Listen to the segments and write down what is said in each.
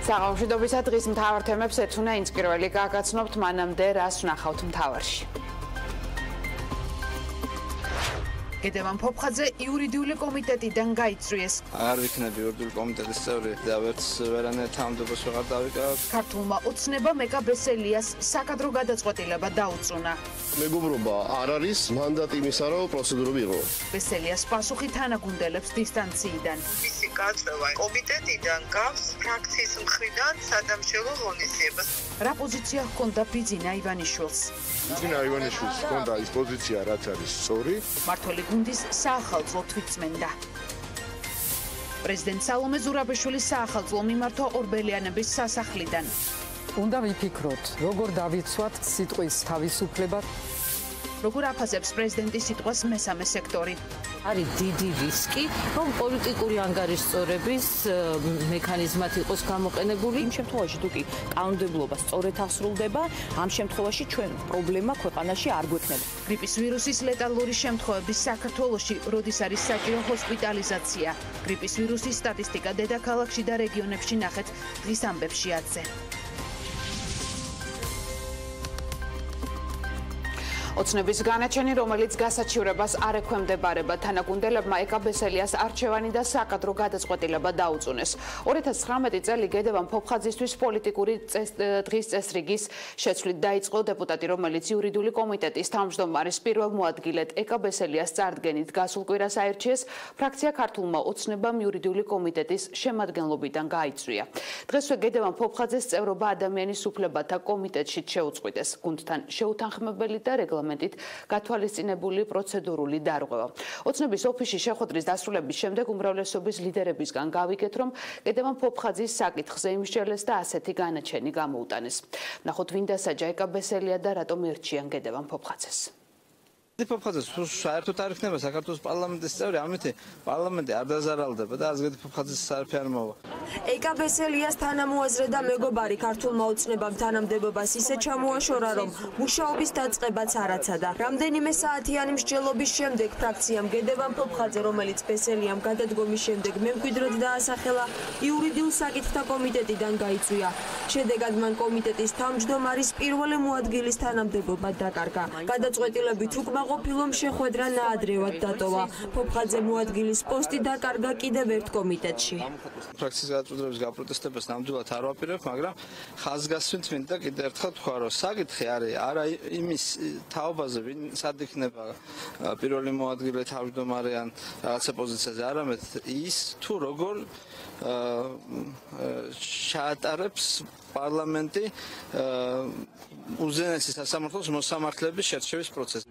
საღამოშიდობისა დღის მთავარ თემებს ეცუნა ინც პირველი გაგაცნობთ მანამდე რას ვნახავთ მთავარში. გედევან ფოფხაძე იურიდიული კომიტეტიდან გაიწვიეს. არ ვიქნები იურიდიული კომიტეტის წევრი და ვერც ვერანაირ თანამდებობას ვეღარ დავიკავებ. ქართულმა ოცნებამ ეკა ბესელიას საკადრო გადაწყვეტილება დაუწუნა. მეგობრობა არ არის მანდატი იმისა, რომ პროცედურები იყო. ბესელიას პასუხი თანაგუნდელებს დისტანციიდან. მისი გაწევა კომიტეტიდან გავს ფრაქციის მხრიდან სადამშრალო ღონისძიებას. რა პოზიცია ჰქონდა ბიძინა ივანიშვილს? ბიძინა ივანიშვილს ჰქონდა ის პოზიცია, რაც არის სწორი. მართველი გუნდის საახალწლო თვითწმენდა. პრეზიდენტ სალომე ზურაბიშვილის საახალწლო მიმართვა ორბელიანების სასახლიდან. უნდა ვიფიქროთ, როგორ დავიცვათ სიტყვის თავისუფლება. როგორ აფასებს პრეზიდენტის სიტყვას მესამე სექტორი. არის დიდი რისკი, რომ პოლიტიკური ანგარიშწორების მექანიზმად იყოს გამოყენებული. იმ შემთხვევაში თუ კი კანონმდებლობა სწორედ აღსრულდება, ამ შემთხვევაში ჩვენ პრობლემა ქვეყანაში არ გვექნება. გრიპის ვირუსის ლეტალური შემთხვევების საქართველოში როდის არის საჭირო ჰოსპიტალიზაცია. გრიპის ვირუსის სტატისტიკა დედაქალაქში და რეგიონებში ნახეთ დღის ამბებში 10-ზე. ოცნების განაჩენი, რომელიც გასაჩივრებას არ ექვემდებარება, თანაგუნდელებმა ეკა ბესელიას არჩევანი და საკადრო გადაწყვეტილება დაუწუნეს. 2019 წელი გედევან ფოფხაძისთვის პოლიტიკური დღის წესრიგის შეცვლით დაიწყო. დეპუტატი, რომელიც იურიდიული კომიტეტის თავმჯდომარის პირველ მოადგილედ ეკა ბესელიას წარდგენით გასულ კვირას აირჩიეს, ფრაქცია ქართულმა ოცნებამ იურიდიული კომიტეტის შემადგენლობიდან გაიწვია. დღესვე გედევან ფოფხაძეს წევრობა ადამიანის უფლებათა კომიტეტში შეუწყვიტეს. გუნდთან შეუთანხმებელი და გათვალისწინებული პროცედურული დარღვევა. ოცნების ოფისში შეხვედრის დასრულების შემდეგ უმრავლესობის ლიდერებისგან გავიგეთ, რომ გედევან ფოფხაძის საკითხზე იმსჯელეს და ასეთი განაჩენი გამოუტანეს. ნახოთ ვინ დასაჯა ეკა ბესელია და რატომ ერჩიან გედევან ფოფხაძეს. ფოფხაძეს საერთოდ არ იქნება საქართველოს პარლამენტის წევრი, ამით პარლამენტი არ დაზარალდება და ასეთი ფოფხაძეს საერთოდ არ მოვა. ეკა ბესელიას თანამოაზრე და მეგობარი ქართულმა ოცნებამ თანამდებობას ისე ჩამოაშორა, რომ მუშაობის დაწყებაც არ აცადა. რამდენიმე საათიანი მსჯელობის შემდეგ ფრაქციამ გედევან ფოფხაძე, რომელიც ბესელიამ გადადგომის შემდეგ მემკვიდრედ დაასახელა, იურიდიულ საკითხთა კომიტეტიდან გაიწვია. შედეგად მან კომიტეტის თავმჯდომარის პირველი მოადგილის თანამდებობა დაკარგა. გადაწყვეტილებით უკმაყოფილომ შეხვედრა ნაადრევად დატოვა. ფოფხაძე მოადგილის პოსტი დაკარგა კიდევ ერთ კომიტეტში. ფრაქციის გადაწყვეტილების გაპროტესტებას ნამდვილად არ ვაპირებ, მაგრამ ხაზგასმით მინდა კიდევ ერთხელ თქვა, რომ საკითხი არის არა იმის თაობაზე, ვინ სად იქნება პირველი მოადგილე თავმჯდომარე ან რაღაცა პოზიციაზე, არამედ ის თუ როგორ ჩაატარებს პარლამენტი უზენაესი სასამართლოს მოსამართლეების შერჩევის პროცესს.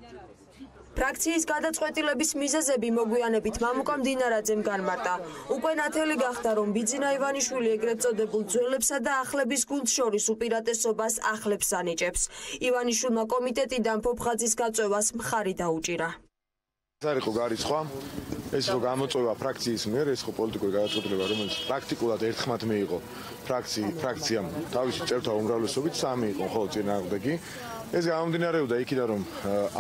ფრაქციის გადაწყვეტილების მიზეზები მოგვიანებით მამუკა მდინარაძემ განმარტა. უკვე ნათელი გახდა, რომ ბიძინა ივანიშვილი ეგრეთ წოდებულ ძველებსა და ახლების გუნდს შორის უპირატესობას ახლებს ანიჭებს. ივანიშვილმა კომიტეტიდან ფოფხაძის გაწევას მხარი დაუჭირა. ეს არ იყო გარიცხვა, ეს რო გამოწვევა ფრაქციის მიერ, ეს ხო პოლიტიკური გადაწყვეტილება, რომელიც პრაქტიკულად ერთხმად მიიღო ფრაქციამ თავისი წევრთა უმრავლესობით 3 იყო ხოლმე წინააღმდეგი. ეს გამომდინარეობდა იქიდან, რომ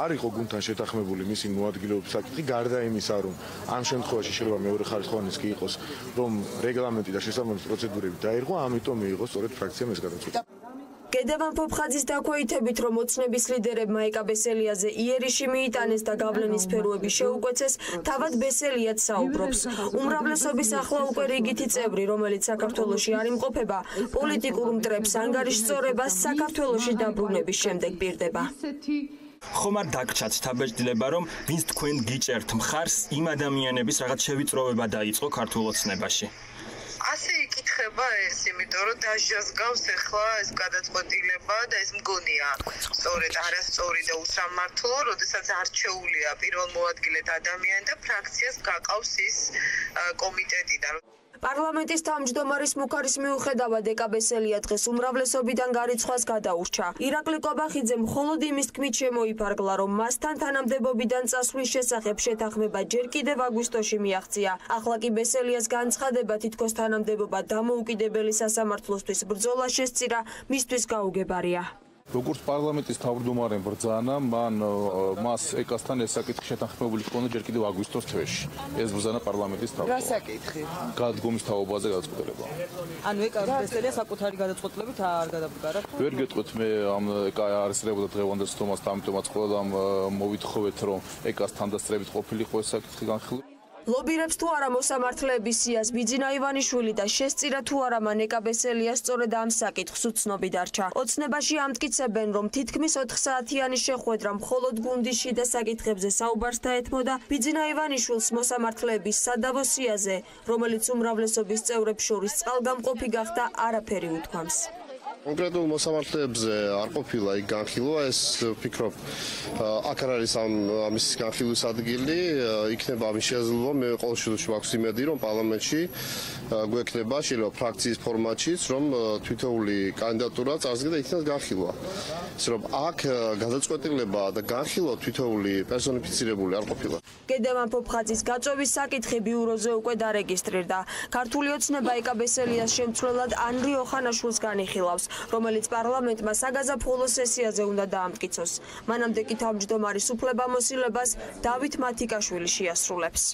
არ იყო გუნდთან შეთანხმებული მისი მოადგილეობის საკითხი, გარდა იმისა, რომ ამ შემთხვევაში შეიძლება მეორე ხარისხოვანიც კი იყოს, რომ რეგლამენტი და შესაბამისი პროცედურები დაირღვა, ამიტომ მიიღო სწორედ ფრაქციამ ეს გადაწყვეტილება. გედევან ფოფხაძის დაქვეითებით, რომ ოცნების ლიდერებმა ეკა ბესელიაზე იერიში მიიტანეს და გავლენის სფეროები შეუკვეცეს, თავად ბესელიაც საუბრობს. უმრავლესობის ახლა უკვე რიგითი წევრი, რომელიც საქართველოში არ იმყოფება, პოლიტიკურ მტრებს ანგარიშწორებას საქართველოში დაბრუნების შემდეგ პირდება. ხომ არ დაგჭათ თაბეჭდილება, რომ ვინც თქვენ გიჭერთ მხარს იმ ადამიანების რაღაც შევიწროვება დაიწყო ქართულ ოცნებაში. ასე იკითხება ეს, იმიტომ რომ დაჟას გავს ახლა ეს გადაწყვეტილება და ეს მგონია სწორედ არასწორი და უსამართლო, როდესაც არჩეულია პირველ მოადგილედ ადამიანი და ფრაქციას გაყავს ის კომიტეტიდან. პარლამენტის თავმჯდომარის მუქარის მიუხედავად ეკა ბესელია დღეს უმრავლესობიდან გარიცხვას გადაურჩა. ირაკლი კობახიძე მხოლოდ იმის თქმით შემოიფარგლა, რომ მასთან თანამდებობიდან წასვლის შესახებ შეთანხმება ჯერ კიდევ აგვისტოში მიაღწია. ახლა კი ბესელიას განცხადება თითქოს თანამდებობა დამოუკიდებელი სასამართლოსთვის ბრძოლა შესწირა, მისთვის გაუგებარია. როგორც პარლამენტის თავმჯდომარემ ბრძანა, მას ეკასთან ეს საკითხი შეთანხმებული ჰქონდა ჯერ კიდევ აგვისტოს თვეში. ეს ბრძანა პარლამენტის თავმჯდომარემ. რა საკითხი? გადადგომის თაობაზე გადაწყვეტილება. ანუ ეკასტელია საკუთარი გადაწყვეტილებით არ გადაბგარა? ვერ გეტყვით მე ამ არისრებოდა დღევანდელ სტომასთან, ამიტომაც ყველამ მოვითხოვეთ რომ ეკას თანდასწრებით ყოფილიყო ეს საკითხი განხილული. ლობირებს თუ არა მოსამართლეების სიას ბიძინა ივანიშვილი და შესწირა თუ არა მანეკა ბესელია სწორედ ამ საკითხს უცნობი დარჩა. ოცნებაში ამტკიცებენ რომ თითქმის 4 საათიანი შეხვედრა მხოლოდ გუნდის შიდა საკითხებზე საუბარს დაეთმოდა ბიძინა ივანიშვილს მოსამართლეების სადავო სიაზე, რომელიც უმრავლესობის წევრებს შორის წყალგამყოფი გახდა, არაფერი უთქვამს. კონკრეტულ მოსამართლეებზე არ ყოფილა იქ განხილვა, ეს ვფიქრობ აქ არ არის ამის განხილვის ადგილი, იქნება ამის შესაძლებლობა, მე ყოველ შემთხვევაში მაქვს იმედი, რომ პარლამენტში გვექნება შეიძლება ფრაქციის ფორმატშიც, რომ თითოეული კანდიდატურა წარსდგება იქნას განხილვა. ისე რომ აქ გადაწყვეტილება და განხილვა თითოეული პერსონიფიცირებული არ ყოფილა. გედევან ფოფხაძის გაწვევის საკითხი ბიუროზე უკვე დარეგისტრირდა. ქართული ოცნება ეკაბესელიას შემცვლელად ანრი ოხანაშვილს განიხილავს, რომელიც პარლამენტმა საგაზაფხულო სესიაზე უნდა დაამტკიცოს. მანამდე კი თავმჯდომარის უფლებამოსილებას დავით მათიკაშვილი შეასრულებს.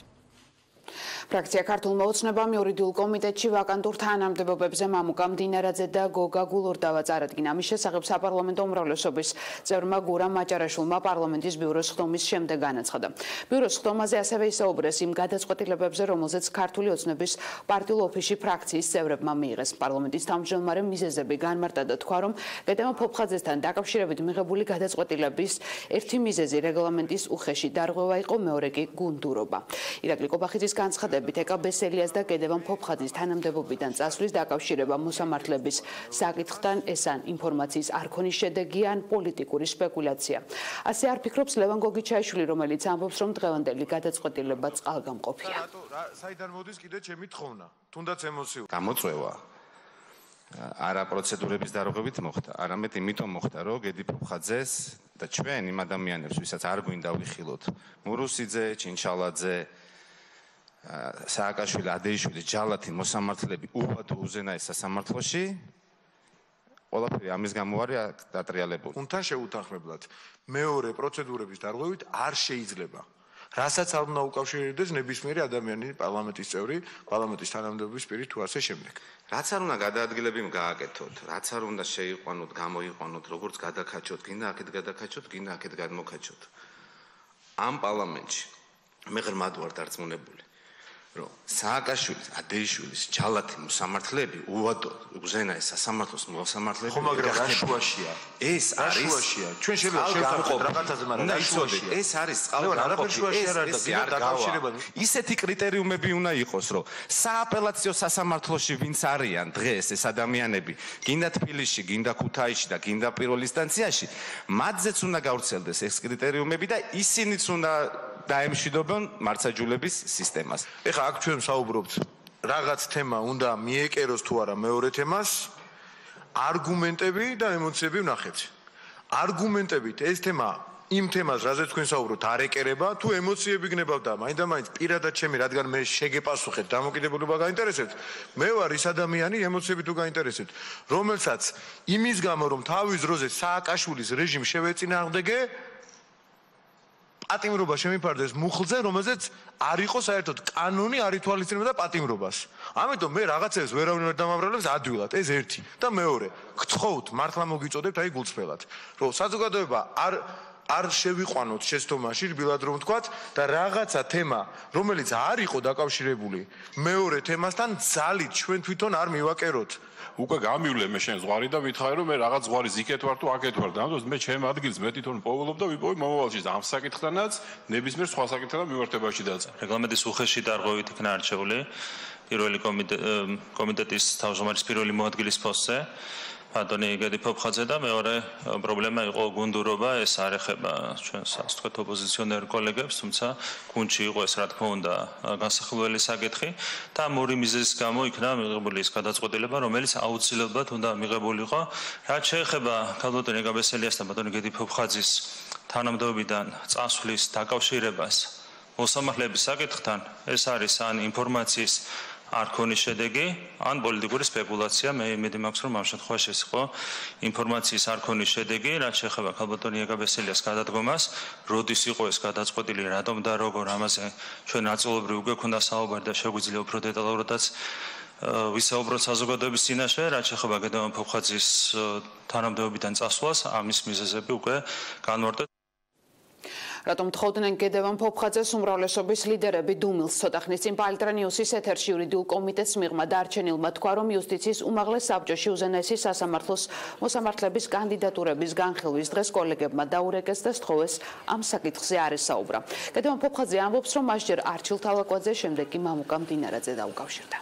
ფრაქცია ქართულმა ოცნებამ იურიდიულ კომიტეტში ვაკანტურ თანამდებობებზე მამუკა მდინარაძე და გოგა გულურდავა წარადგინა. ამის შესახებ საპარლამენტო უმრავლესობის წევრმა გურამ მაჭარაშვილმა პარლამენტის ბიუროს ხდომის შემდეგ განაცხადა. ბიუროს ხდომაზე ასევე ისაუბრეს იმ გადაწყვეტილებებზე, რომელზეც ქართული ოცნების პარტიულ ოფისში ფრაქციის წევრებმა მიიღეს. პარლამენტის თავმჯდომარემ მიზეზები განმარტა და თქვა, რომ გედევან ფოფხაძესთან დაკავშირებით მიღებული გადაწყვეტილების ერთი მიზეზი რეგლამენტის უხეში დარღვევა იყო, მეორე კი გუნდურობა. ირაკლი კობახიძის განცხადებით ეკაბესელიას და გედევან ფოფხაძის თანამდებობიდან წასვლის დაკავშირება მოსამართლეების საკითხთან ეს ან ინფორმაციის არქონის შედეგი ან პოლიტიკური სპეკულაცია. ასე არ ფიქრობს ლევან გოგიჩაიშვილი, რომელიც ამბობს, რომ დღევანდელი გადაწყვეტილება წყალგამყოფია. საიდან მოდის კიდე ჩემი თხოვნა, თუნდაც ემოციური. გამოწვევა არა პროცედურების დარღვევით მოხდა, არამედ იმიტომ მოხდა, რომ გედი ფოფხაძეს და ჩვენ იმ ადამიანებს, ვისაც არ გვინდა ვიხილოთ, მურუსიძე, ჩინჩალაძე, სააკაშვილი, ადეიშვილი, ჯალათი მოსამართლეები უვადო უზენაეს სასამართლოში ყველაფერი ამის გამო არის დატრიალებული. თუნთან შეუთანხმებლად მეორე პროცედურების დარღვევით არ შეიძლება. რასაც არ უნდა უკავშირდეს ნებისმიერი ადამიანი, პარლამენტის წევრი, პარლამენტის თანამდებობის პირი თუ ასე შემდეგ. რაც არ უნდა გადაადგილები გააკეთოთ, რაც არ უნდა შეიყვანოთ, გამოიყვანოთ, როგორც გადაკაჩოთ, გინდა აქეთ გადაკაჩოთ, გინდა აქეთ გადმოკაჩოთ. ამ პარლამენტში მე ღრმად ვარ დარწმუნებული. რომ სააკაშვილის, ადეიშვილის, ჯალათი მოსამართლეები უვადო უზენაეს სასამართლოს მოსამართლეები ხო მაგრამ რა შუაშია? ეს არის ჩვენ შეიძლება შევთანხმდეთ რაღაცაზე, მაგრამ რა შუაშია? ეს არის წყალგამყოფი, ისეთი კრიტერიუმები უნდა იყოს, რომ სააპელაციო სასამართლოში ვინც არიან დღეს ეს ადამიანები, გინდა თბილისში, გინდა ქუთაისში და გინდა პირველ ინსტანციაში, მათზეც უნდა გავრცელდეს ეს კრიტერიუმები და ისინიც უნდა დაემშვიდობენ მართლმსაჯულების სისტემას. ეხლა აქ ჩვენ საუბრობთ რაღაც თემა უნდა მიეკეროს თუ არა მეორე თემას, არგუმენტები და ემოციები ვნახეთ. არგუმენტებით ეს თემა იმ თემას, რაზეც თქვენ საუბრობთ, არ ეკერება, თუ ემოციები გნებავდა, მაინდა-მაინც პირადად ჩემი, რადგან მე შეგეპასუხეთ, დამოკიდებულება გაინტერესებთ, მე ვარ ის ადამიანი, ემოციები თუ გაინტერესებთ, რომელსაც იმის გამო, რომ თავის დროზე სააკაშვილის რეჟიმს შევეწინააღმდეგე, პატიმრობა შემიფარდეს მუხლზე, რომელზეც არ იყო საერთოდ კანონი არ ითვალისწინებდა პატიმრობას. ამიტომ მე რაღაცებს ვერავინ ვერ დამამრავლებს ადვილად, ეს ერთი. და მეორე, გთხოვთ, მართლა მოგიწოდებთ აი გულწრფელად, რომ საზოგადოება არ შევიყვანოთ შეცდომაში, რბილად რომ ვთქვათ და რაღაცა თემა, რომელიც არ იყო დაკავშირებული მეორე თემასთან, ძალით ჩვენ თვითონ არ მივაკეროთ. უკვე გამივლე მე შენ ზღვარი და მითხარი რომ მე რაღაც ზღვარის იქეთ ვარ თუ აქეთ ვარ და ამიტომ მე ჩემ ადგილს მე თვითონ პოულობ და ვიპოვე მომავალში ამ საკითხთანაც ნებისმიერ სხვა საკითხთან მიმართებაში დაწყე. რეგლამენტის უხეში დარღვევით იქნა არჩეული პირველი კომიტეტის თავმჯდომარის პირველი მოადგილის პოსტზე ბატონი გედი ფოფხაძე და მეორე პრობლემა იყო გუნდურობა, ეს არ ეხება ჩვენს ასე ვთქვათ ოპოზიციონერ კოლეგებს, თუმცა გუნდში იყო ეს რა თქმა უნდა განსახილველი საკითხი და მორი მიზეზის გამო იქნა მიღებული ის გადაწყვეტილება, რომელიც აუცილებლად უნდა მიღებულიყო. რაც შეეხება ქალბატონ ეკაბესელიას და ბატონი გედი ფოფხაძის თანამდებობიდან წასვლის დაკავშირებას მოსამართლეების საკითხთან, ეს არის ან ინფორმაციის არ ქონის შედეგი, ან პოლიტიკური სპეკულაცია, მე იმედი მაქვს, რომ ამ შემთხვევაში ეს იყო ინფორმაციის არ ქონის შედეგი, რაც შეეხება ქალბატონ იაგაბესელიას გადადგომას, როდის იყო ეს გადაწყვეტილი, რატომ და როგორ ამაზე ჩვენ ნაწილობრივ უკვე ქონდა საუბარი და შეგვიძლია უფრო დეტალურადაც ვისაუბროთ საზოგადოების წინაშე, რაც შეეხება გედევან ფოფხაძის თანამდებობიდან წასვლას, ამის მიზეზები უკვე განმარტეთ. რატომ თხოვდნენ გედევან ფოფხაძეს უმრავლესობის ლიდერები დუმილს ცოტა ხნის წინ პალიტრა ნიუსის ეთერში იურიდიულ კომიტეტს მიღმა დარჩენილმა თქვა, რომ იუსტიციის უმაღლეს საბჭოში უზენაესი სასამართლოს მოსამართლების კანდიდატურების განხილვის დღეს კოლეგებმა დაურეკეს და სთხოვეს ამ საკითხზე არ ესაუბრა. გედევან ფოფხაძე ამბობს, რომ მას ჯერ არჩილ თალაკვაძე, შემდეგ კი მამუკა მდინარაძე დაუკავშირდა.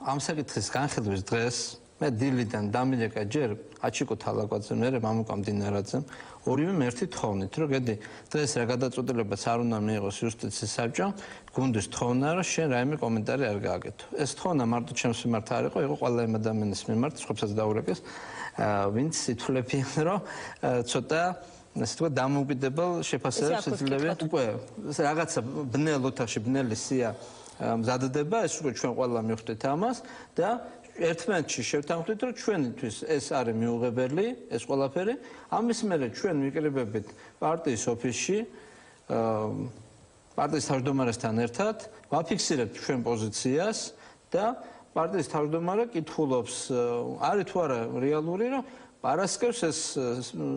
ამ საკითხის განხილვის დღეს მე დილიდან დამილეკა ჯერ აჩიკო თალაკვაძემ, მერე მამუკა მდინარაძემ, ორივე მერთი თხოვნით, რომ გედი დღეს რა გადაწყვეტილებაც არ უნდა მიიღოს იუსტიციის საბჭომ, გუნდის თხოვნა, რომ შენ რაიმე კომენტარი არ გააკეთო. ეს თხოვნა მარტო ჩემს მიმართ არ იყო, იყო ყველა იმ ადამიანის მიმართ, სხვებსაც დაურეკეს, ვინც ითვლებიან, რომ ცოტა ასე თქვა დამოუკიდებელ შეფასებებს ეძლევიან უკვე რაღაცა ბნელ ოთახში ბნელი სია მზადდება, ეს უკვე ჩვენ ყველა მივხვდით ამას და ერთმანეთში შევთანხმდით, რომ ჩვენთვის ეს არის მიუღებელი, ეს ყველაფერი. ამის მერე ჩვენ ვიკრიბებით პარტიის ოფისში, პარტიის თავმჯდომარესთან ერთად, ვაფიქსირებთ ჩვენ პოზიციას და პარტიის თავმჯდომარე კითხულობს, არის თუ არა რეალური, რომ პარასკევს ეს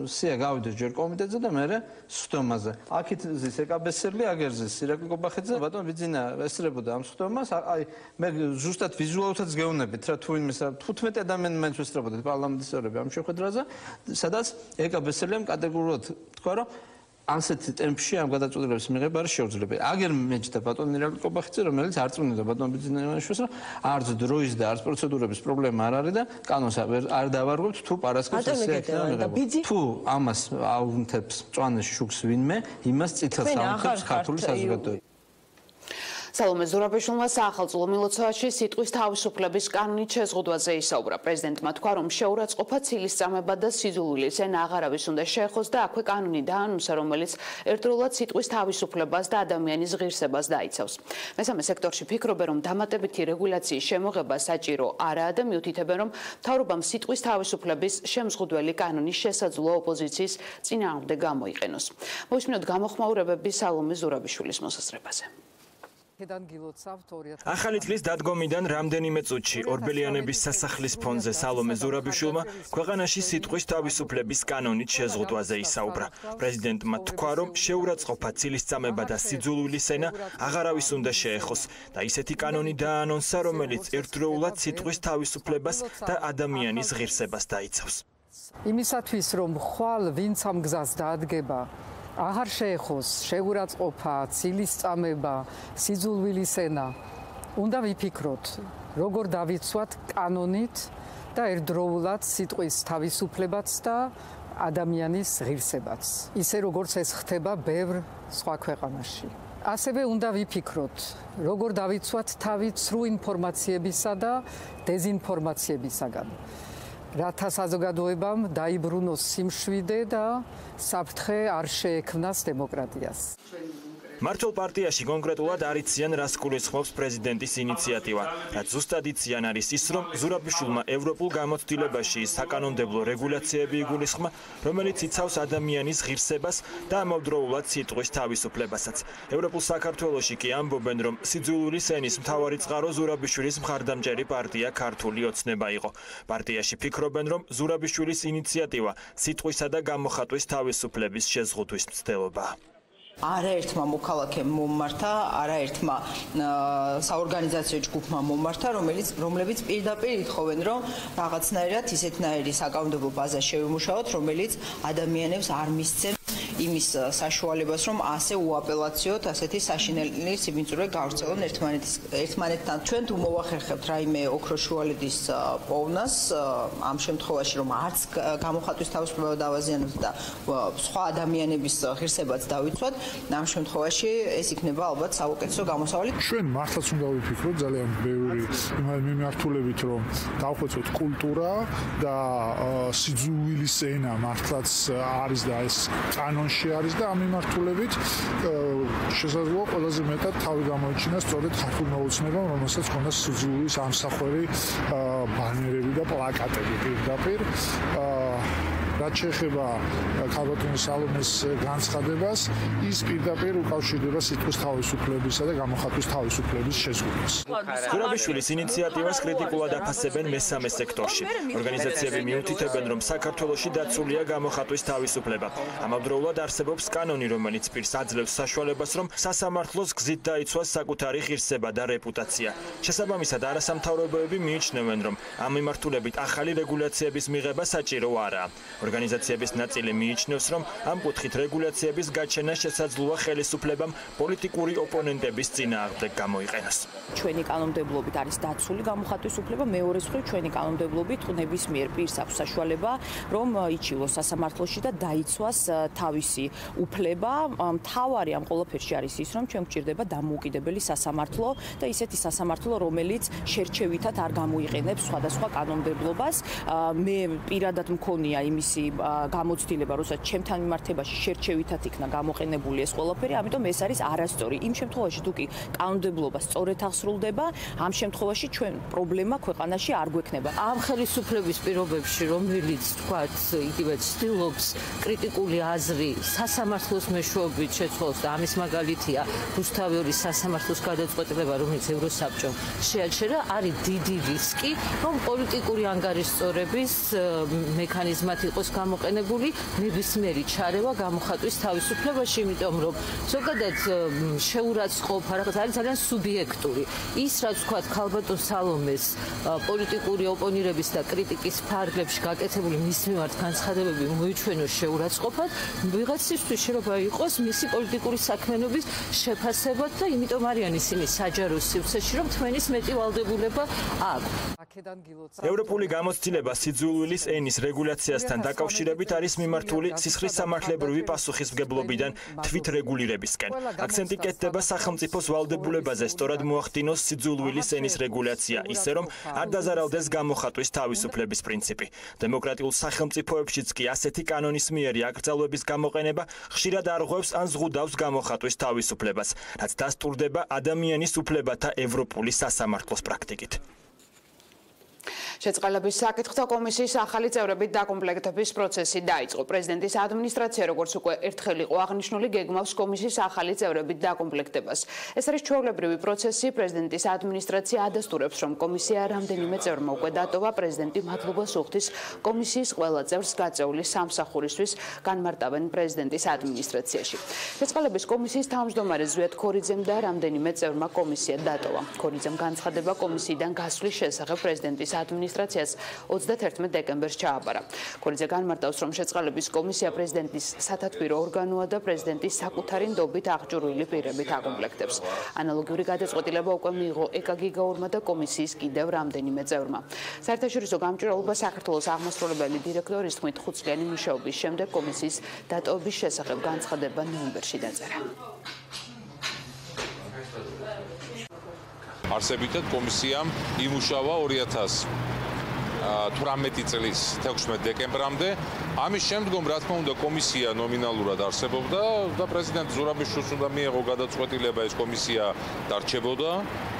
სია გავიდეს ჯერ კომიტეტზე და მერე სხდომაზე. აქეთ ზის ეკაბესელი, აგერ ზის ირაკლი კობახიძე, ბატონ ბიძინა ესწრებოდა ამ სხდომას. აი მე ზუსტად ვიზუალურადაც გეუბნებით რა თუ იმის 15 ადამიანი მაინც ესწრებოდა პარლამენტის წევრები ამ შეხვედრაზე, სადაც ეკაბესელიამ კატეგორიულად თქვა, რომ ასეთი ტემპში ამ გადაწყვეტილების მიღება არის შეუძლებელი. აგერ მეჯდა ბატონ ირაკლი კობახიძე, რომელიც არ წვრინდა ბატონ ბიძინა ივანიშვილს, რომ არც დროის და არც პროცედურების პრობლემა არ არის და კანონს არ დავარღვევთ თუ პარასკევს ესე იქნება. თუ ამას აუნთებს მწვანე შუქს ვინმე, იმას წითელს აუნთებს ქართული საზოგადოება. სალომე ზურაბიშვილმა საახალწლო მილოცავაში სიტყვის თავისუფლების კანონით შეზღუდვაზე ისაუბრა. პრეზიდენტმა თქვა, რომ შეურაცხყოფა, ცილისწამება და სიძულვილის ენა აღარავის უნდა შეეხოს და აქვე კანონი დაანონსა, რომელიც ერთდროულად სიტყვის თავისუფლებას და ადამიანის ღირსებას დაიცავს. მესამე სექტორში ფიქრობენ, რომ დამატებითი რეგულაციის შემოღება საჭირო არაა და მიუთითებენ, რომ მთავრობამ სიტყვის თავისუფლების შემზღუდველი კანონის შესაძლოა ოპოზიციის წინააღმდეგ გამოიყენოს. მოვისმინოთ გამოხმაურებები სალომე ზურაბიშვილის მოსაზრებაზე. ახალი წლის დადგომიდან რამდენიმე წუთში ორბელიანების სასახლის ფონზე სალომე ზურაბიშვილმა ქვეყანაში სიტყვის თავისუფლების კანონით შეზღუდვაზე ისაუბრა. პრეზიდენტმა თქვა, რომ შეურაცხყოფა, ცილისწამება და სიძულვილის ენა აღარავის უნდა შეეხოს და ისეთი კანონი დაანონსა, რომელიც ერთდროულად სიტყვის თავისუფლებას და ადამიანის ღირსებას დაიცავს. იმისათვის, რომ ხვალ ვინც ამ გზას დაადგება, აღარ შეეხოს შეურაცხყოფა, ცილისწამება, სიძულვილის ენა. უნდა ვიფიქროთ, როგორ დავიცვათ კანონით და ერთდროულად სიტყვის თავისუფლებაც და ადამიანის ღირსებაც. ისე როგორც ეს ხდება ბევრ სხვა ქვეყანაში. ასევე უნდა ვიფიქროთ, როგორ დავიცვათ თავი ცრუ ინფორმაციებისა და დეზინფორმაციებისაგან. რათა საზოგადოებამ დაიბრუნოს სიმშვიდე და საფრთხე არ შეექმნას დემოკრატიას. მართლ პარტიაში კონკრეტულად არ იციან რას გულისხმობს პრეზიდენტის ინიციატივა. რაც ზუსტად იციან არის ის, რომ ზურაბიშვილმა ევროპულ გამოცდილებაში საკანონმდებლო რეგულაციები იგულისხმა, რომელიც იცავს ადამიანის ღირსებას და ამავდროულად სიტყვის თავისუფლებასაც. ევროპულ საქართველოში კი ამბობენ, რომ სიძულვილის ენის მთავარი წყარო ზურაბიშვილის მხარდამჭერი პარტია ქართული ოცნება იყო. პარტიაში ფიქრობენ, რომ ზურაბიშვილის ინიციატივა სიტყვისა და გამოხატვის თავისუფლების შეზღუდვის მცდელობაა. არაერთმა მოქალაქემ მომმართა, არაერთმა საორგანიზაციო ჯგუფმა მომმართა, რომლებიც პირდაპირ ითხოვენ, რომ რაღაცნაირად ისეთნაირი საკანონმდებლო ბაზა შევიმუშაოთ, რომელიც ადამიანებს არ მისცემს იმის საშუალებას, რომ ასე უაპელაციოდ ასეთი საშინელი სიმიწურე გავრცელონ ერთმანეთთან. ჩვენ თუ მოვახერხებთ რაიმე ოქროშუალედის პოვნას, ამ შემთხვევაში რომ არც გამოხატვის თავისუფლება დავაზიანოთ და სხვა ადამიანების ღირსებაც დავიცვათ, ამ შემთხვევაში ეს იქნება ალბათ საუკეთესო გამოსავალი. ჩვენ მართლაც უნდა ვიფიქროთ ძალიან ბევრი მიმართულებით, რომ დავხვეწოთ კულტურა და სიძულვილის ენა მართლაც არის და ეს კანონში დონეში არის და ამ მიმართულებით შესაძლოა ყველაზე მეტად თავი გამოიჩინა სწორედ ქართულ მოუწნებამ, რომელსაც ჰქონდა სიძულვილის ამსახველი ბანერები და პლაკატები პირდაპირ. რაც შეეხება ქალბატონი სალომეს განცხადებას, ის პირდაპირ უკავშირდება სიტყვის თავისუფლებისა და გამოხატვის თავისუფლების შეზღუდვას. ზურაბიშვილის ინიციატივას კრიტიკულად აფასებენ მესამე სექტორში. ორგანიზაციები მიუთითებენ, რომ საქართველოში დაცულია გამოხატვის თავისუფლება. ამავდროულად არსებობს კანონი, რომელიც პირს აძლევს საშუალებას, რომ სასამართლოს გზით დაიცვას საკუთარი ღირსება და რეპუტაცია. შესაბამისად, არასამთავრობოები მიიჩნევენ, რომ ამ მიმართულებით ახალი რეგულაციების მიღება საჭირო არაა. ორგანიზაციების ნაწილი მიიჩნევს, რომ ამ კუთხით რეგულაციების გაჩენა შესაძლოა ხელისუფლებამ პოლიტიკური ოპონენტების წინააღმდეგ გამოიყენოს. ჩვენი კანონმდებლობით არის დაცული გამოხატვის უფლება, მეორე მხრივ ჩვენი კანონმდებლობით ნებისმიერ პირს აქვს საშუალება, რომ იჩივოს სასამართლოში და დაიცვას თავისი უფლება. მთავარი ამ ყველაფერში არის ის, რომ ჩვენ გვჭირდება დამოუკიდებელი სასამართლო და ისეთი სასამართლო, რომელიც შერჩევითად არ გამოიყენებს სხვადასხვა კანონმდებლობას. მე პირადად მქონია იმისი გამოცდილება, როცა ჩემთან მიმართებაში შერჩევითად იქნა გამოყენებული ეს ყველაფერი, ამიტომ ეს არის არასწორი. იმ შემთხვევაში თუ კი კანონმდებლობა სწორედ აღსრულდება, ამ შემთხვევაში ჩვენ პრობლემა ქვეყანაში არ გვექნება. ამ ხელისუფლების პირობებში, რომელიც თქვათ, იგივე ცდილობს კრიტიკული აზრი სასამართლოს მეშვეობით შეცვალოს და ამის მაგალითია რუსთავის სასამართლოს გადაწყვეტილება, რომელიც ევროსაბჭომ შეაჩერა, არის დიდი რისკი, რომ პოლიტიკური ანგარიშსწორების მექანიზმად იყოს გამოყენებული ნებისმიერი ჩარევა გამოხატვის თავისუფლებაში, იმიტომ რომ ზოგადად შეურაცხყოფა რაღაც არის ძალიან სუბიექტური. ის რაც თქვათ ქალბატონ სალომეს პოლიტიკური ოპონირების და კრიტიკის ფარგლებში გაკეთებული მის მიმართ განცხადებები მოიჩვენოს შეურაცხყოფად, ვიღაცისთვის შეიძლება იყოს მისი პოლიტიკური საქმიანობის შეფასებად და იმიტომ არიან ისინი საჯარო სივრცეში, რომ თმენის მეტი ვალდებულება აქვს. ევროპული გამოცდილება სიძულვილის ენის რეგულაციასთან დაკავშირებით არის მიმართული სისხლის სამართლებრივი პასუხისმგებლობიდან თვითრეგულირებისკენ. აქცენტი კეთდება სახელმწიფოს ვალდებულებაზე სწორად მოახდინოს სიძულვილის ენის რეგულაცია, ისე რომ არ დაზარალდეს გამოხატვის თავისუფლების პრინციპი. დემოკრატიულ სახელმწიფოებშიც კი ასეთი კანონისმიერი აკრძალვების გამოყენება ხშირად არღვევს ან ზღუდავს გამოხატვის თავისუფლებას, რაც დასტურდება ადამიანის უფლებათა ევროპული სასამართლოს პრაქტიკით. შეწყალების საკითხთა კომისიის ახალი წევრებით დაკომპლექტების პროცესი დაიწყო. პრეზიდენტის ადმინისტრაცია, როგორც უკვე ერთხელ იყო აღნიშნული, გეგმავს კომისიის ახალი წევრებით დაკომპლექტებას. ეს არის ჩვეულებრივი პროცესი. პრეზიდენტის ადმინისტრაცია ადასტურებს, რომ კომისია რამდენიმე წევრმა უკვე დატოვა. პრეზიდენტი მადლობას უხდის კომისიის ყველა წევრს გაწეული სამსახურისთვის, განმარტავენ პრეზიდენტის ადმინისტრაციაში. შეწყალების კომისიის თავმჯდომარე ზვიად ქორიძემ და რამდენიმე წევრმა კომისია დატოვა. ქორიძემ განცხადება კომისიიდან გასვლის შესახებ პრეზიდენტის ადმინისტრაციას 31 დეკემბერს ჩააბარა. ქორიძე განმარტავს, რომ შეწყალების კომისია პრეზიდენტის სათათბირო ორგანოა და პრეზიდენტის საკუთარი ნდობით აღჭურვილი პირებით აკომპლექტებს. ანალოგიური გადაწყვეტილება უკვე მიიღო ეკაგიგაურმა და კომისიის კიდევ რამდენიმე წევრმა. საერთაშორისო გამჭვირვალობა საქართველოს აღმასრულებელი დირექტორის თქმით 5 წლიანი მუშაობის შემდეგ კომისიის დატოვების შესახებ განცხადება ნოემბერში დაწერა. არსებითად კომისიამ იმუშავა 2018 წლის 16 დეკემბრამდე. ამის შემდგომ, რა თქმა უნდა, კომისია ნომინალურად არსებობდა და პრეზიდენტ ზურაბიშვილს უნდა მიეღო გადაწყვეტილება ეს კომისია დარჩებოდა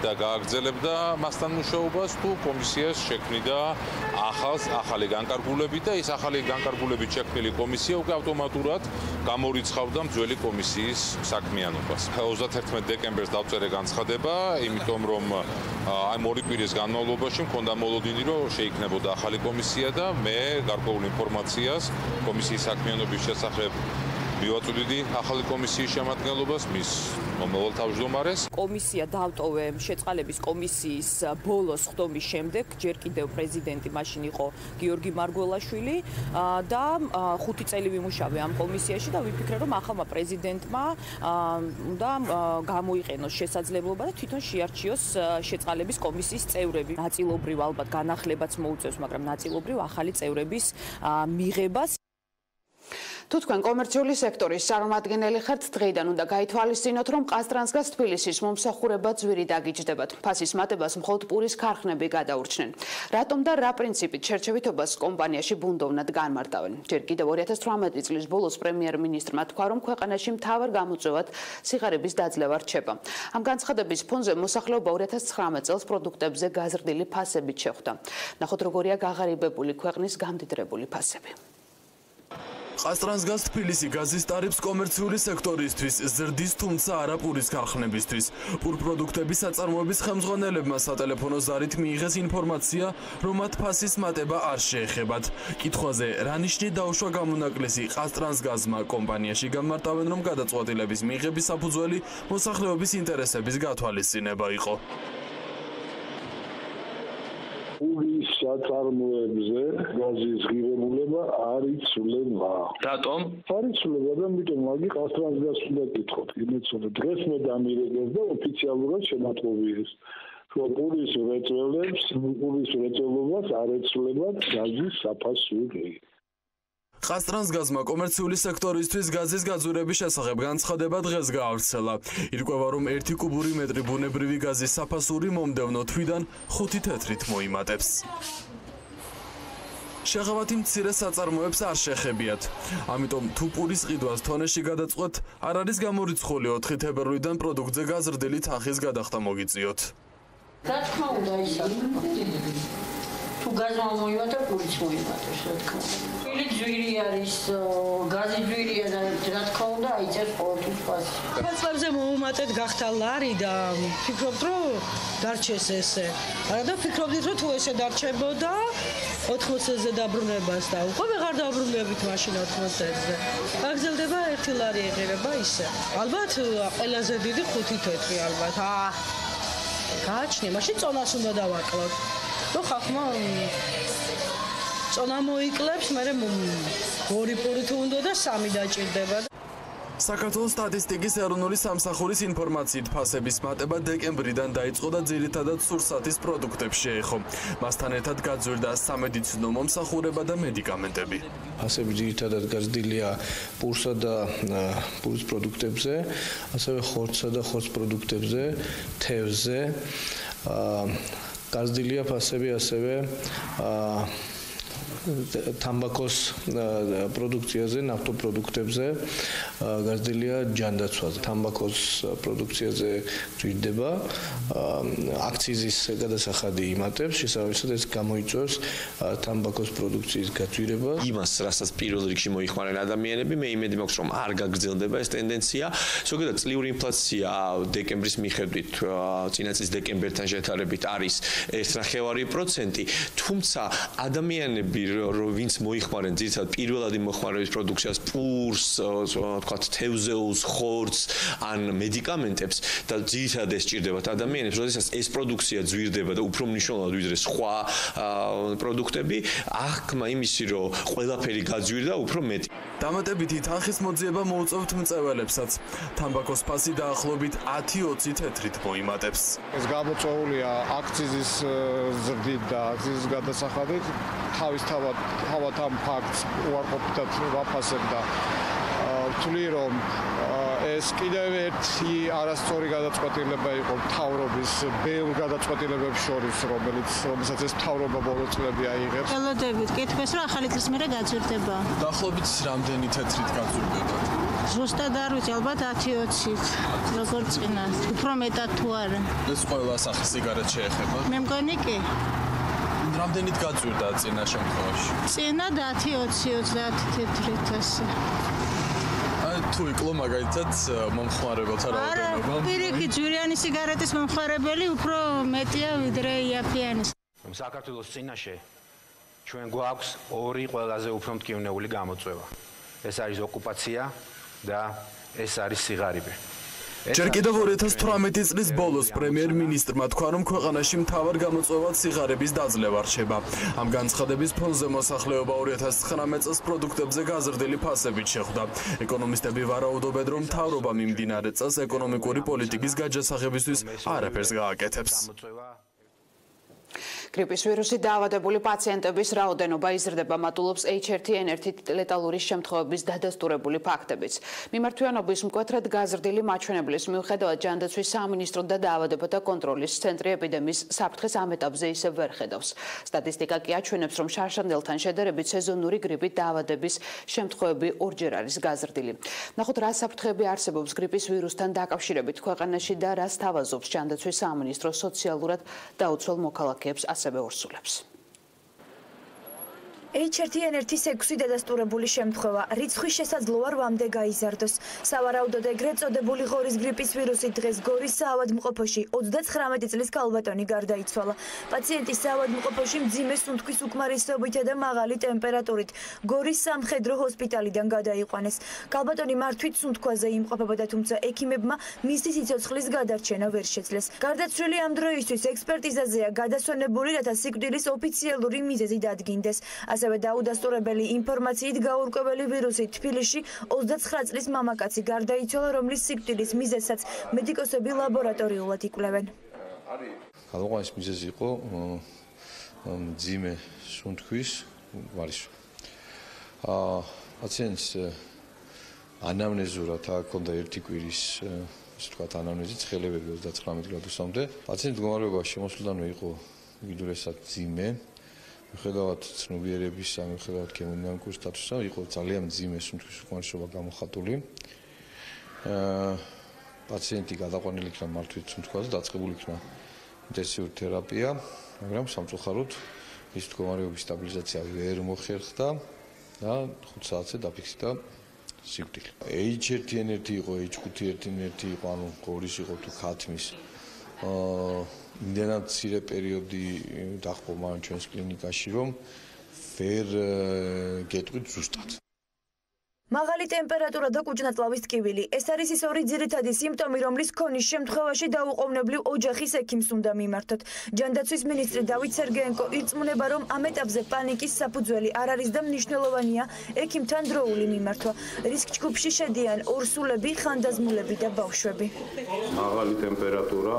და გააგრძელებდა მასთან მუშაობას, თუ კომისიას შექმნიდა ახალი განკარგულებით და ეს ახალი განკარგულებით შექმნილი კომისია უკვე ავტომატურად გამორიცხავდა ძველი კომისიის საქმიანობას. 31 დეკემბერს დავწერე განცხადება, იმიტომ რომ ამ ორი კვირის განმავლობაში მქონდა მოლოდინი, რომ შეიქმნებოდა ახალი კომისია და მე გარკვეულ ინფორმაციას კომისიის საქმიანობის შესახებ მივაწვდიდი ახალი კომისიის შემადგენლობას, მის მომავალ თავმჯდომარეს. კომისია დავტოვე შეწყალების კომისიის ბოლოს ხდომის შემდეგ, ჯერ კიდევ პრეზიდენტი მაშინ იყო გიორგი მარგველაშვილი და 5 წელი ვიმუშავე ამ კომისიაში და ვიფიქრე, რომ ახალმა პრეზიდენტმა უნდა გამოიყენოს შესაძლებლობა და თვითონ შეარჩიოს შეწყალების კომისიის წევრები. ნაწილობრივ ალბათ განახლებაც მოუწევს, მაგრამ ნაწილობრივ ახალი წევრების მიღებას. თუ თქვენ კომერციული სექტორის წარმომადგენელი ხართ, დღეიდან უნდა გაითვალისწინოთ, რომ ყაზტრანსგაზ თბილისის მომსახურება ძვირი დაგიჯდებათ. ფასის მატებას მხოლოდ პურის ქარხნები გადაურჩნენ. რატომ და რა პრინციპით შერჩევითობას კომპანიაში ბუნდოვნად განმარტავენ? ჯერ კიდევ 2018 წლის ბოლოს პრემიერ-მინისტრმა თქვა, რომ ქვეყანაში მთავარ გამოწვევად სიღარიბის დაძლევა რჩება. ამ განცხადების ფონზე მოსახლეობა 2019 წელს პროდუქტებზე გაზრდილი ფასებით შეხვდა. ნახოთ, როგორია გაღარიბებული ქვეყნის გამდიდრებული ფასები. ყაზტრანსგაზ თბილისი გაზის ტარიფს კომერციული სექტორისთვის ზრდის, თუმცა არა პურის ქარხნებისთვის. პურ პროდუქტების საწარმოების ხელმძღვანელებმა სატელეფონო ზარით მიიღეს ინფორმაცია, რომ მათ ფასის მატება არ შეეხებათ. კითხვაზე, რა ნიშნით დაუშვა გამონაკლისი ყაზტრანსგაზმა, კომპანიაში განმარტავენ, რომ გადაწყვეტილების მიღების საფუძველი მოსახლეობის ინტერესების გათვალისწინება იყო. პურის საწარმოებზე გაზის ღირებულება არ იცვლება. რატომ? არ იცვლება და მიტომ მაგი ყაზტრანსგაზს უნდა გითხოთ. იმეცოდი დღეს მე დამირეკეს და ოფიციალურად შემატყობიეს. რომ პურის რეწველობას არ იცვლებათ გაზის საფასური. ყაზტრანსგაზმა კომერციული სექტორისთვის გაზის გაძვირების შესახებ განცხადება დღეს გაავრცელა. ირკვევა, რომ 1 კუბური მეტრი ბუნებრივი გაზის საფასური მომდევნო თვიდან 5 თეთრით მოიმატებს. შეღავათი მცირე საწარმოებს არ შეხებიათ. ამიტომ თუ პურის ყიდვას თონეში გადაწყვეტ, არ არის გამორიცხული 4 თებერვლიდან პროდუქტზე გაზრდილი თანხის გადახდა მოგიწიოთ. რა თქმა უნდა ისა. თუ გაზმა მოიმატა, პურიც მოიმატებს, რა თქმა უნდა. ძვირი არის, გაზი ძვირია და რა თქმა უნდა აიწევს ყოველთვის ფასი. ფასებზე მოუმატეთ გახდა ლარი და ფიქრობთ, რომ დარჩეს ესე. არა და ფიქრობდით, რომ თუ ესე დარჩებოდა 80-ზე დაბრუნებას და უკვე ვეღარ დაბრუნდებით მაშინ 80-ზე. გაგრძელდება 1 ლარი ეღირება ისე. ალბათ ყველაზე დიდი 5 თეთრი ალბათ. გააჩნია, მაშინ წონას უნდა დავაკლოთ. რო ხახმა წონა მოიკლებს, მერე 2 პური თუ უნდა და 3 დაჭირდება. საქართველოს სტატისტიკის ეროვნული სამსახურის ინფორმაციით ფასების მატება დეკემბრიდან დაიწყო და ძირითადად სურსათის პროდუქტებს შეეხო. მასთან ერთად გაძვირდა სამედიცინო მომსახურება და მედიკამენტები. ფასები ძირითადად გაზრდილია პურსა და პურის პროდუქტებზე, ასევე ხორცსა და ხორცს პროდუქტებზე, თევზზე. გაზრდილია ფასები ასევე თამბაქოს პროდუქციაზე, ნავთობპროდუქტებზე, გაზრდილია ჯანდაცვაზე. თამბაქოს პროდუქციაზე ძვირდება, აქციზის გადასახადი იმატებს, შესაბამისად ეს გამოიწვევს თამბაქოს პროდუქციის გაძვირებას. იმას, რასაც პირველ რიგში მოიხმარენ ადამიანები, მე იმედი მაქვს, რომ არ გაგრძელდება ეს ტენდენცია. ზოგადად წლიური ინფლაცია დეკემბრის მიხედვით, წინა წლის დეკემბერთან შედარებით არის 1.5%, თუმცა ადამიანები ვინც მოიხმარენ ძირითადად პირველადი მოხმარების პროდუქციას, პურს, თქვათ თევზეულს, ხორცს ან მედიკამენტებს და ძირითადად ეს სჭირდებათ ადამიანებს, როდესაც ეს პროდუქცია ძვირდება და უფრო მნიშვნელოვნად ვიდრე სხვა პროდუქტები, აღქმა იმისი, რომ ყველაფერი გაძვირდა უფრო მეტი. დამატებითი თანხის მოძიება მოუწევთ მწვერვალებსაც. თამბაქოს ფასი დაახლოებით 10-20 თეთრით მოიმატებს. ეს გამოწვეულია აქციზის ზრდით და აქციზის გადასახადით. თავად ამ ფაქტს უარყოფითად ვაფასებდა. ვთვლი, რომ ეს კიდევ ერთი არასწორი გადაწყვეტილება იყო მთავრობის ბევრ გადაწყვეტილებებს შორის, რომელსაც ეს მთავრობა ბოლო წლები აიღებს. ელოდებით კითხვის, რომ ახალი წლის მერე გაძვირდება. დაახლოებით რამდენი თეთრით გაძვირდება? ზუსტად არ ვიცი, ალბათ 10-20-ით, როგორ წინა. უფრო მეტად თუ არა. ეს ყველა სახის სიგარეტს შეეხება? მე მგონი კი. რამდენით გაძვირდა წინა შემთხვევაში? წინა 10-20 თეთრით ასე. თუ იკლო მაგალითად მომხმარებელთა რაოდენობა. არა, პირიქით ძვირიანი სიგარეტის მომხმარებელი უფრო მეტია ვიდრე იაფიანის. საქართველოს წინაშე ჩვენ გვაქვს 2 ყველაზე უფრო მტკივნეული გამოწვევა. ეს არის ოკუპაცია და ეს არის სიღარიბე. ჯერ კიდევ 2018 წლის ბოლოს პრემიერ-მინისტრმა თქვა, რომ ქვეყანაში მთავარ გამოწვევად სიღარიბის დაძლევა რჩება. ამ განცხადების ფონზე მოსახლეობა 2019 წელს პროდუქტებზე გაზრდილი ფასებით შეხვდა. ეკონომისტები ვარაუდობენ, რომ მთავრობა მიმდინარე წელს ეკონომიკური პოლიტიკის გაჯასახებისთვის არაფერს გააკეთებს. გრიპის ვირუსი დაავადებული პაციენტების რაოდენობა იზრდება, მატულობს H1N1 ლეტალური შემთხვევების დადასტურებული ფაქტებიც. მიმართვიანობის მკვეთრად გაზრდილი მაჩვენებლის მიუხედავად ჯანდაცვის სამინისტრო და დაავადებათა კონტროლის ცენტრი ეპიდემიის საფრთხეს ამ ეტაპზე ისევ ვერ ხედავს. სტატისტიკა კი აჩვენებს, რომ შარშანდელთან შედარებით სეზონური გრიპით დაავადების შემთხვევები ორჯერ არის გაზრდილი. ნახოთ, რა საფრთხეები არსებობს გრიპის ვირუსთან დაკავშირებით ქვეყანაში და რას თავაზობს ჯანდაცვის სამინისტრო სოციალურად დაუცველ მოქალაქეებს ასევე ორსულებს. H1N1-ის 6 დადასტურებული შემთხვევა რიცხვის შესაძლოა 8-მდე გაიზარდოს. სავარაუდოდ ეგრეთ წოდებული ღორის გრიპის ვირუსით დღეს გორის საავადმყოფოში 39 წლის ქალბატონი გარდაიცვალა. პაციენტის საავადმყოფოში მძიმე სუნთქვის უკმარისობითა და მაღალი ტემპერატურით გორის სამხედრო ჰოსპიტალიდან გადაიყვანეს. ქალბატონი მართვით სუნთქვაზე იმყოფებოდა, თუმცა ექიმებმა მისი სიცოცხლის გადარჩენა ვერ შეძლეს. გარდაცვლილი ამ დროისთვის ექსპერტიზაზეა გადასვენებული, რათა სიკვდილის ოფიციალური მიზეზი დადგინდეს. ასევე დაუდასტურებელი ინფორმაციით გაურკვეველი ვირუსით თბილისში 29 წლის მამაკაცი გარდაიცვალა, რომლის სიკვდილის მიზეზსაც მედიკოსები ლაბორატორიულად იკვლევენ. გადაყვანის მიზეზი იყო მძიმე სუნთქვის ვარისვა. პაციენტს ანამნეზურად ჰქონდა ერთი კვირის ისე ვთქვათ ანამნეზი, ცხელებები 39 გრადუსამდე. პაციენტის მდგომარეობა შემოსვლიდანვე იყო უდიდესად მძიმე. მიუხედავად ცნობიერების, მიუხედავად ქემოდინამიკური სტატუსისა, იყო ძალიან მძიმე სუნთქვის უკმარისობა გამოხატული. პაციენტი გადაყვანილი იქნა მართვით სუნთქვაზე, დაწყებული იქნა ინტენსიური თერაპია, მაგრამ სამწუხაროდ ის მდგომარეობის სტაბილიზაცია ვერ მოხერხდა და 5 საათზე დაფიქსირდა სიკვდილი. H1N1 იყო, H5N1 იყო, ანუ ღორის იყო თუ ქათმის იმდენად მცირე პერიოდი დაჰყო მან ჩვენს კლინიკაში, რომ ვერ გეტყვით ზუსტად. მაღალი ტემპერატურა და კუჭნაწლავის ტკივილი. ეს არის ის ორი ძირითადი სიმპტომი, რომლის ქონის შემთხვევაში დაუყოვნებლივ ოჯახის ექიმს უნდა მიმართოთ. ჯანდაცვის მინისტრი დავით სერგეენკო ირწმუნება, რომ ამ ეტაპზე პანიკის საფუძველი არ არის და მნიშვნელოვანია ექიმთან დროული მიმართვა. რისკ ჯგუფში შედიან ორსულები, ხანდაზმულები და ბავშვები. მაღალი ტემპერატურა,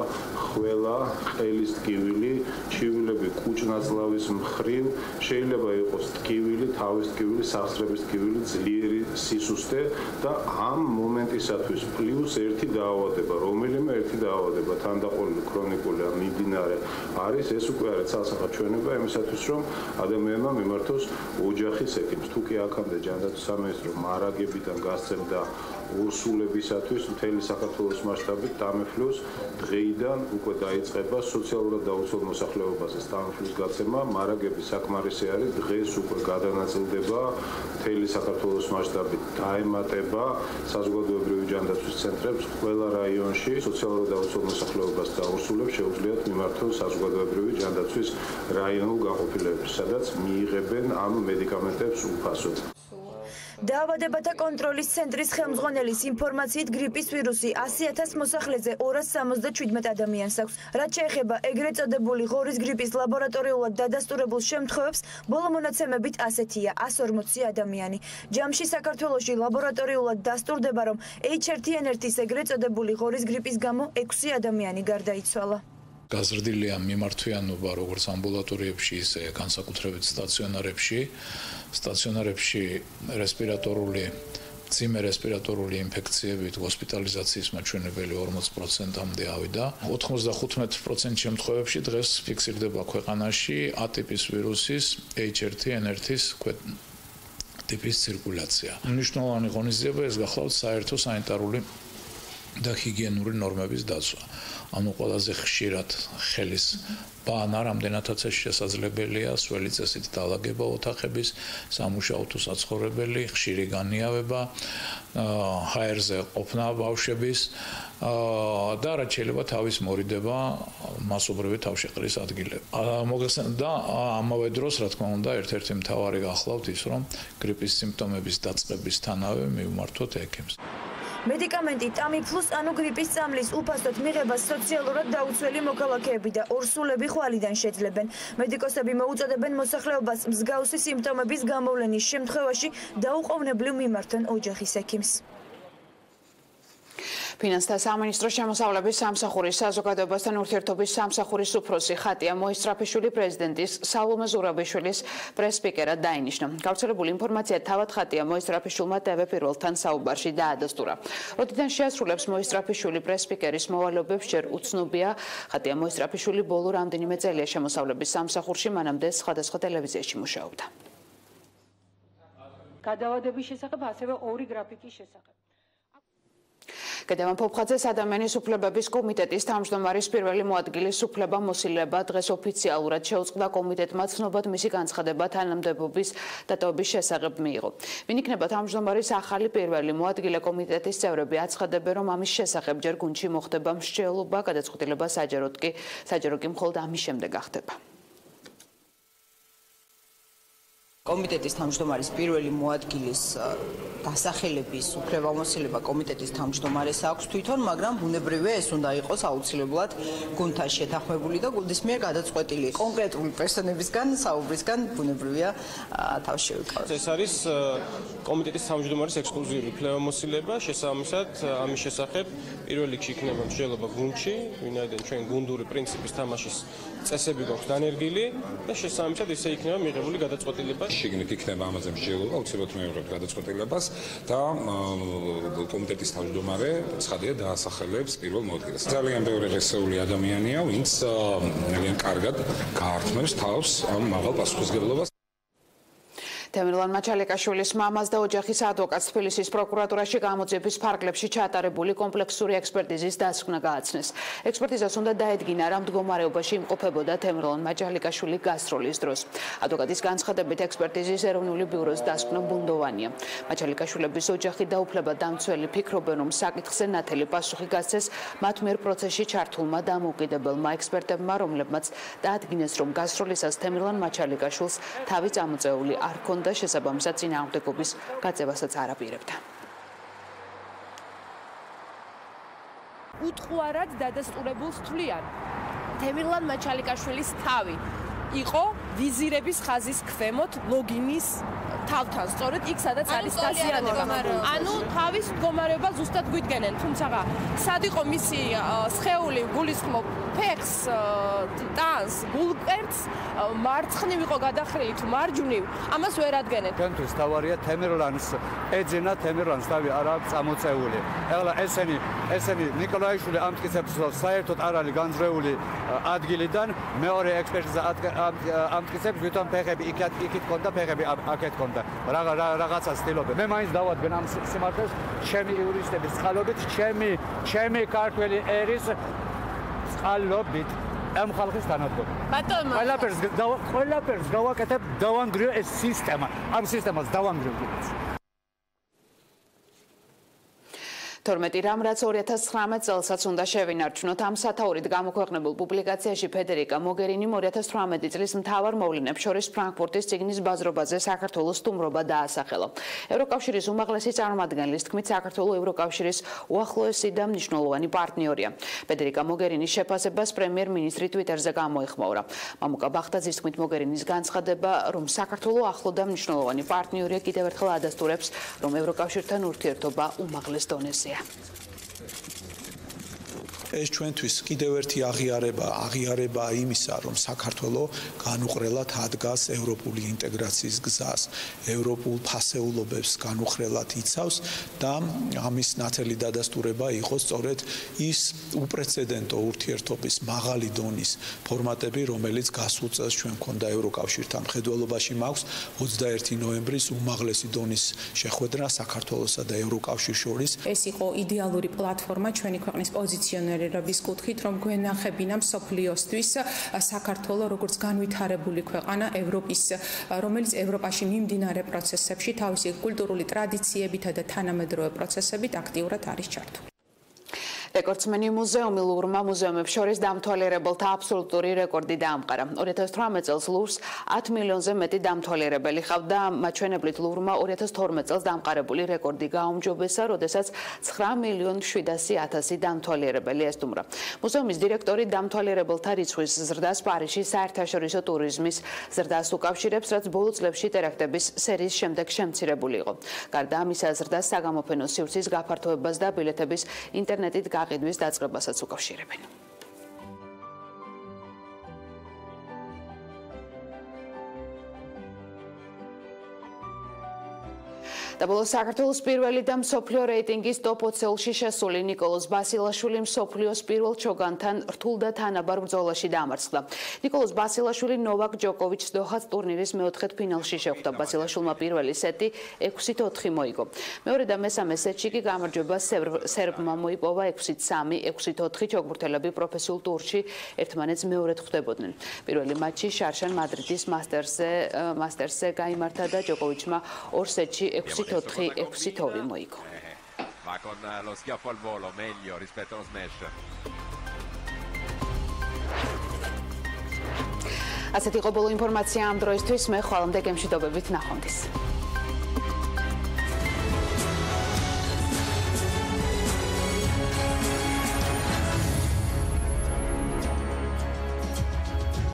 ხველა, ყელის ტკივილი, ჩივილები კუჭნაწლავის მხრივ, შეიძლება იყოს ტკივილი, თავის ტკივილი, სახსრების ტკივილი, ძლიერი სისუსტე და ამ მომენტისათვის პლუს ერთი დაავადება, რომელიმე ერთი დაავადება, თანდაყოლილი ქრონიკული ან მიმდინარე არის, ეს უკვე არის ცალსახადჩვენება იმისათვის, რომ ადამიანმა მიმართოს ოჯახის ექიმს. თუ კი აქამდე ჯანდაცვის სამინისტრო მარაგებიდან გასცემდა ორსულებისათვის მთელი საქართველოს მასშტაბით TAMIFLUS დღეიდან უკვე დაიწყება სოციალურად დაუცველ მოსახლეობაზე TAMIFLUS გაცემა, მარაგების საკმარისი არის, დღეს უკვე გადანაწილდება მთელი საქართველოს მასშტაბით დაემატება საზოგადოებრივი ჯანდაცვის ცენტრებს ყველა რაიონში სოციალურად დაუცველ მოსახლეობას და ორსულებს შეუძლიათ მიმართონ საზოგადოებრივი ჯანდაცვის რაიონულ განყოფილებებს, სადაც მიიღებენ ამ მედიკამენტებს უფასოდ. დაავადებათა კონტროლის ცენტრის ხელმძღვანელის ინფორმაციით გრიპის ვირუსი 100,000 მოსახლეზე 277 ადამიანს აქვს. რაც შეეხება ეგრეთ წოდებული ღორის გრიპის ლაბორატორიულად დადასტურებულ შემთხვევებს, ბოლო მონაცემებით ასეთია 140 ადამიანი. ჯამში საქართველოში ლაბორატორიულად დასტურდება, რომ H1N1-ის ეგრეთ წოდებული ღორის გრიპის გამო 6 ადამიანი გარდაიცვალა. გაზრდილია მიმართვიანობა როგორც ამბულატორიებში, ისე განსაკუთრებით სტაციონარებში. სტაციონარებში რესპირატორული, მძიმე რესპირატორული ინფექციებით ჰოსპიტალიზაციის მაჩვენებელი 40%-მდე ავიდა. 95% შემთხვევებში დღეს ფიქსირდება ქვეყანაში A-ტიპის ვირუსის H1N1-ის ტიპის ცირკულაცია. მნიშვნელოვანი ღონისძიება ეს გახლავთ საერთო სანიტარული და ჰიგიენური ნორმების დაცვა. ანუ ყველაზე ხშირად ხელის ბანა რამდენადაც შესაძლებელია, სველი წესით დალაგება ოთახების, სამუშაო თუ საცხოვრებელი, ხშირი განიავება, ჰაერზე ყოფნა ბავშვების და რაც შეიძლება თავის მორიდება მასობრივი თავშეყრის ადგილები. და ამავე დროს, რა თქმა უნდა, ერთ-ერთი მთავარი გახლავთ ის, რომ გრიპის სიმპტომების დაწყებისთანავე მივმართოთ ექიმს. მედიკამენტი TAMIFLUS ანუ გრიპის წამლის უფასოდ მიღებას სოციალურად დაუცველი მოქალაქეები და ორსულები ხვალიდან შეძლებენ. მედიკოსები მოუწოდებენ მოსახლეობას მსგავსი სიმპტომების გამოვლენის შემთხვევაში დაუყოვნებლივ მიმართონ ოჯახის ექიმს. ფინანსთა სამინისტროს შემოსავლების სამსახურის საზოგადოებასთან ურთიერთობის სამსახურის უფროსი ხატია მოისტრაფიშვილი პრეზიდენტის სალომე ზურაბიშვილის პრესსპიკერად დაინიშნა. გავრცელებული ინფორმაცია თავად ხატია მოისტრაფიშვილმა TV პირველთან საუბარში დაადასტურა. როდიდან შეასრულებს მოისტრაფიშვილი პრესსპიკერის მოვალეობებს ჯერ უცნობია. ხატია მოისტრაფიშვილი ბოლო რამდენიმე წელია შემოსავლების სამსახურში, მანამდე სხვადასხვა ტელევიზიაში მუშაობდა. გადავადების შესახებ ასევე ორი გრაფიკის შესახებ. კედევან ფოფხაძეს ადამიანის უფლებების კომიტეტის თავმჯდომარის პირველი მოადგილის უფლება მოსილება დღეს ოფიციალურად შეუწყდა კომიტეტმა ცნობად მისი განცხადება თანამდებობის დატოვების შესახებ მიიღო. ვინ იქნება თავმჯდომარის ახალი პირველი მოადგილე კომიტეტის წევრები აცხადებენ, რომ ამის შესახებ ჯერ გუნდში მოხდება მსჯელობა, გადაწყვეტილება საჯარო კი მხოლოდ ამის შემდეგ ახდება. კომიტეტის თავმჯდომარის პირველი მოადგილის დასახელების უფლებამოსილება კომიტეტის თავმჯდომარეს აქვს თვითონ, მაგრამ ბუნებრივია ეს უნდა იყოს აუცილებლად გუნდთან შეთანხმებული და გუნდის მიერ გადაწყვეტილი. კონკრეტული პერსონებისგან, საუბრისგან ბუნებრივია თავს შევიკავოთ. ეს არის კომიტეტის თავმჯდომარის ექსკლუზიური უფლებამოსილება, შესაბამისად ამის შესახებ პირველ რიგში იქნება მსჯელობა გუნდში, ვინაიდან ჩვენ გუნდური პრინციპის თამაშის წესები გვაქვს დანერგილი და შესაბამისად ისე იქნება მიღებული გადაწყვეტილება. შიგნით იქნება ამაზე მსჯელობა, აუცილებლად მივიღებთ გადაწყვეტილებას და კომიტეტის თავმჯდომარე ცხადია დაასახელებს პირველ მოადგილეს. ძალიან ბევრი ღირსეული ადამიანია, ვინც ძალიან კარგად გაართმევს თავს ამ მაღალ პასუხისმგებლობას. თემირლან მაჩალიკაშვილის მამას და ოჯახის ადვოკატს თბილისის პროკურატურაში გამოძიების ფარგლებში ჩატარებული კომპლექსური ექსპერტიზის დასკვნა გააცნეს. ექსპერტიზას უნდა დაედგინა რა მდგომარეობაში იმყოფებოდა თემირლან მაჩალიკაშვილი გასტროლის დროს. ადვოკატის განცხადებით ექსპერტიზის ეროვნული ბიუროს დასკვნა ბუნდოვანია. მაჩალიკაშვილების ოჯახი და უფლებადამცველი ფიქრობენ, რომ საკითხზე ნათელი პასუხი გასცეს მათ მიერ პროცესში ჩართულმა დამოუკიდებელმა ექსპერტებმა, რომლებმაც დაადგინეს, რომ გასტროლისას თემირლან მაჩალიკაშვილს თავი წამოწეული არ ჰქონდა და შესაბამისად წინააღმდეგობის გაწევასაც არ აპირებდა. უთხოვარად დადასტურებულს თვლიან თემირლან მაჩალიკაშვილის თავი იყო ვიზირების ხაზის ქვემოთ ლოგინის თავთან, სწორედ იქ სადაც არის დაზიანება. ანუ თავის მდგომარეობა ზუსტად გვიდგენენ, თუმცა სად იყო მისი სხეული გულისხმობ ფეხს, ტანს, გულკვერცხს, მარცხნივ იყო გადახრილი თუ მარჯვნივ, ამას ვერ ადგენენ. ჩვენთვის თავარია თემირლანს ეძინა, თემირლანს თავი არ აქვს წამოწეული. ეხლა ესენი ნიკოლაიშვილი ამტკიცებს, რომ საერთოდ არ არის განძრეული ადგილიდან, მეორე ექსპერტიზა ამტკიცებს, ვითომ ფეხები იქით ქონდა, ფეხები აქეთ ქონდა. რაღაცა ცდილობენ. მე მაინც დავადგენ ამ სიმართლეს, ჩემი იურისტების წყალობით, ჩემი ქართველი ერის წყალობით ამ ხალხის თანადგომა. ბატონო, ყველაფერს გავაკეთებ, დავანგრიო ეს სისტემა. ამ სისტემას დავანგრიო. 12 რამ რაც 2019 წელსაც უნდა შევინარჩუნოთ. ამ სათაურით გამოქვეყნებულ პუბლიკაციაში ფედერიკა მოგერინი 2018 წლის მთავარ მოვლენებს შორის ფრანკფურტის წიგნის ბაზრობაზე საქართველოს სტუმრობა დაასახელა. ევროკავშირის უმაღლესი წარმომადგენლის თქმით, საქართველო ევროკავშირის უახლოესი და მნიშვნელოვანი პარტნიორია. ფედერიკა მოგერინის შეფასებას პრემიერ-მინისტრი ტვიტერზე გამოეხმაურა. მამუკა ბახტაძის თქმით, მოგერინის განცხადება, რომ საქართველო ახლო და მნიშვნელოვანი პარტნიორია, კიდევ ერთხელ ადასტურებს, რომ ევროკავშირთან ურთიერთობა უმაღლეს დონეზეა. ეს ჩვენთვის კიდევ ერთი აღიარება იმისა, რომ საქართველო განუყრელად ადგას ევროპული ინტეგრაციის გზას, ევროპულ ფასეულობებს განუყრელად იცავს და ამის ნათელი დადასტურება იყო სწორედ ის უპრეცედენტო ურთიერთობის მაღალი დონის ფორმატები, რომელიც გასულ წელს ჩვენ მქონდა ევროკავშირთან. მხედველობაში მაქვს 21 ნოემბრის უმაღლესი დონის შეხვედრა საქართველოსა და ევროკავშირის შორის. ეს იყო იდეალური პლატფორმა ჩვენი ქვეყნის პოზიციონერების კუთხით, რომ გვენახებინა მსოფლიოსთვის საქართველო როგორც განვითარებული ქვეყანა ევროპის, რომელიც ევროპაში მიმდინარე პროცესებში თავისი კულტურული ტრადიციებითა და თანამედროვე პროცესებით აქტიურად არის ჩართული. რეკორდსმენი მუზეუმი ლუვრმა მუზეუმებს შორის დამთვალიერებელთა აბსოლუტური რეკორდი დაამყარა. 2018 წელს ლუვრს 10 მილიონზე მეტი დამთვალიერებელი ჰყავდა, მაჩვენებლით ლუვრმა 2012 წელს დამყარებული რეკორდი გააუმჯობესა, როდესაც 9.700.000 დამთვალიერებელი ესტუმრა. მუზეუმის დირექტორი დამთვალიერებელთა რიცხვის ზრდას პარიზში საერთაშორისო ტურიზმის ზრდას უკავშირებს, რაც ბოლო წლებში ტერაქტების სერიის შემდეგ შემცირებული იყო. გარდა ამისა, ზრდას საგამოფენო სივრცის გაფართოებას და ბილეთების ინტერნეტით გაყიდვის დაწყებასაც უკავშირებენ. და ბოლოს საქართველოს პირველი და მსოფლიო რეიტინგის ტოპ 20-ში შესული ნიკოლოზ ბასილაშვილი მსოფლიოს პირველ ჩოგანთან რთულ და თანაბარ ბრძოლაში დამარცხდა. ნიკოლოზ ბასილაშვილი ნოვაკ ჯოკოვიჩს დოჰას ტურნირის მეოთხედფინალში შეხვდა. ბასილაშვილმა პირველი სეტი 6-4 მოიგო. მეორე და მესამე სეტში კი გამარჯვება სერბმა მოიპოვა 6-3, 6-4. ჩოგბურთელები პროფესიულ ტურში ერთმანეთს მეორედ ხვდებოდნენ. პირველი მატჩი შარშან მადრიდის მასტერსზე გაიმართა და ჯოკოვიჩმა ორ სეტში 6-4 მოიგო. Ma con lo schiaffo al volo meglio rispetto allo smash. ასეთი იყო ბოლო ინფორმაცია ამ დროისთვის. მე ხვალამდე გემშვიდობებით ნახვამდის.